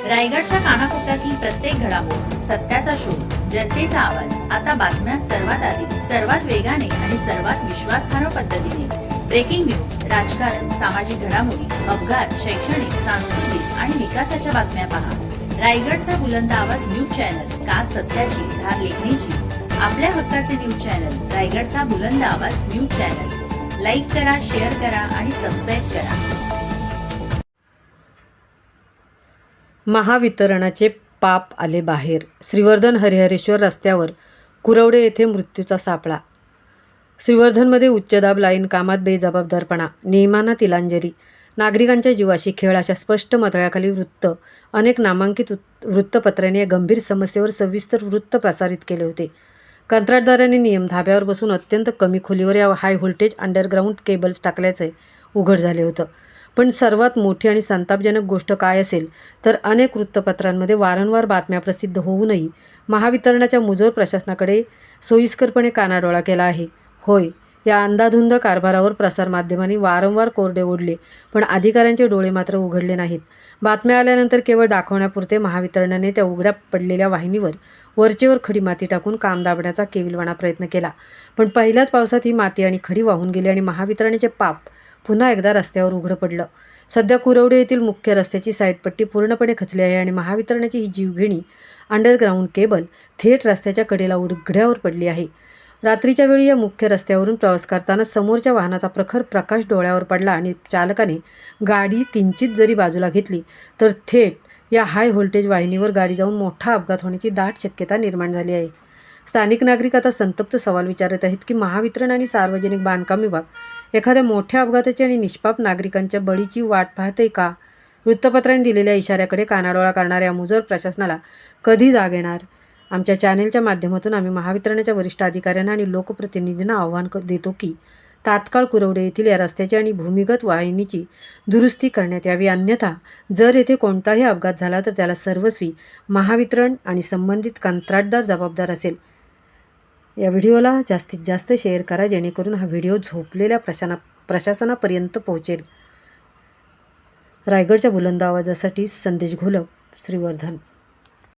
रायगडच्या कानाकोपऱ्यातील प्रत्येक घडामोड, सत्याचा शोध, जनतेचा आवाज. आता बातम्या सर्वात आधी, सर्वात वेगाने आणि सर्वात विश्वासार्ह पद्धतीने. ब्रेकिंग न्यूज, राजकारण, सामाजिक घडामोडी, अपघात, शैक्षणिक, सांस्कृतिक आणि विकासाच्या बातम्या पहा. रायगडचा बुलंद आवाज न्यूज चॅनल, का सत्याची धार लेखणीची. आपल्या हक्काचे न्यूज चॅनल, रायगडचा बुलंद आवाज न्यूज चॅनल. लाईक करा, शेअर करा आणि सबस्क्राईब करा. महावितरणचे पाप आले बाहेर. श्रीवर्धन हरिहरेश्वर रस्त्यावर कुरवडे येथे मृत्यूचा सापळा. श्रीवर्धनमध्ये उच्च दाब लाईन कामात बेजबाबदारपणा, नियमांना तिलांजली, नागरिकांच्या जीवाशी खेळ अशा स्पष्ट मथळ्याखाली अनेक नामांकित वृत्तपत्रांनी या गंभीर समस्येवर सविस्तर वृत्त प्रसारित केले होते. कंत्राटदारांनी नियम धाब्यावर बसून अत्यंत कमी खोलीवर या हाय व्होल्टेज अंडरग्राऊंड केबल्स टाकल्याचे उघड झाले होतं. पण सर्वात मोठी आणि संतापजनक गोष्ट काय असेल तर अनेक वृत्तपत्रांमध्ये वारंवार बातम्या प्रसिद्ध होऊनही महावितरणाच्या मुजोर प्रशासनाकडे सोयीस्करपणे कानाडोळा केला आहे. होय, या अंधाधुंद कारभारावर प्रसारमाध्यमांनी वारंवार कोरडे ओढले, पण अधिकाऱ्यांचे डोळे मात्र उघडले नाहीत. बातम्या आल्यानंतर केवळ दाखवण्यापुरते महावितरणाने त्या उघड्या पडलेल्या वाहिनीवर वरचेवर खडी माती टाकून काम दाबण्याचा केविलवाणा प्रयत्न केला. पण पहिल्याच पावसात ही माती आणि खडी वाहून गेली आणि महावितरणाचे पाप पुन्हा एकदा रस्त्यावर उघडं पडलं. सध्या कुरवडे येथील मुख्य रस्त्याची साईडपट्टी पूर्णपणे खचली आहे आणि महावितरणाची ही जीवघेणी अंडरग्राऊंड केबल थेट रस्त्याच्या कडेला उघड्यावर पडली आहे. रात्रीच्या वेळी या मुख्य रस्त्यावरून प्रवास करताना समोरच्या वाहनाचा प्रखर प्रकाश डोळ्यावर पडला आणि चालकाने गाडी किंचित जरी बाजूला घेतली तर थेट या हाय व्होल्टेज वाहिनीवर गाडी जाऊन मोठा अपघात होण्याची दाट शक्यता निर्माण झाली आहे. स्थानिक नागरिक आता संतप्त सवाल विचारत आहेत की महावितरण आणि सार्वजनिक बांधकाम विभाग एखाद्या मोठ्या अपघाताची आणि निष्पाप नागरिकांच्या बळीची वाट पाहते का? वृत्तपत्रांनी दिलेल्या इशाऱ्याकडे कानाडोळा करणाऱ्या मुजोर प्रशासनाला कधी जाग येणार? आमच्या चॅनेलच्या माध्यमातून आम्ही महावितरणाच्या वरिष्ठ अधिकाऱ्यांना आणि लोकप्रतिनिधींना आव्हान देतो की तात्काळ कुरवडे येथील या रस्त्याची आणि भूमिगत वाहिनीची दुरुस्ती करण्यात यावी. अन्यथा जर येथे कोणताही अपघात झाला तर त्याला सर्वस्वी महावितरण आणि संबंधित कंत्राटदार जबाबदार असेल. या व्हिडिओला जास्तीत जास्त शेअर करा जेणेकरून हा व्हिडिओ झोपलेल्या प्रशासनापर्यंत पोहोचेल. रायगडच्या बुलंद आवाजासाठी संदेश घोलप, श्रीवर्धन.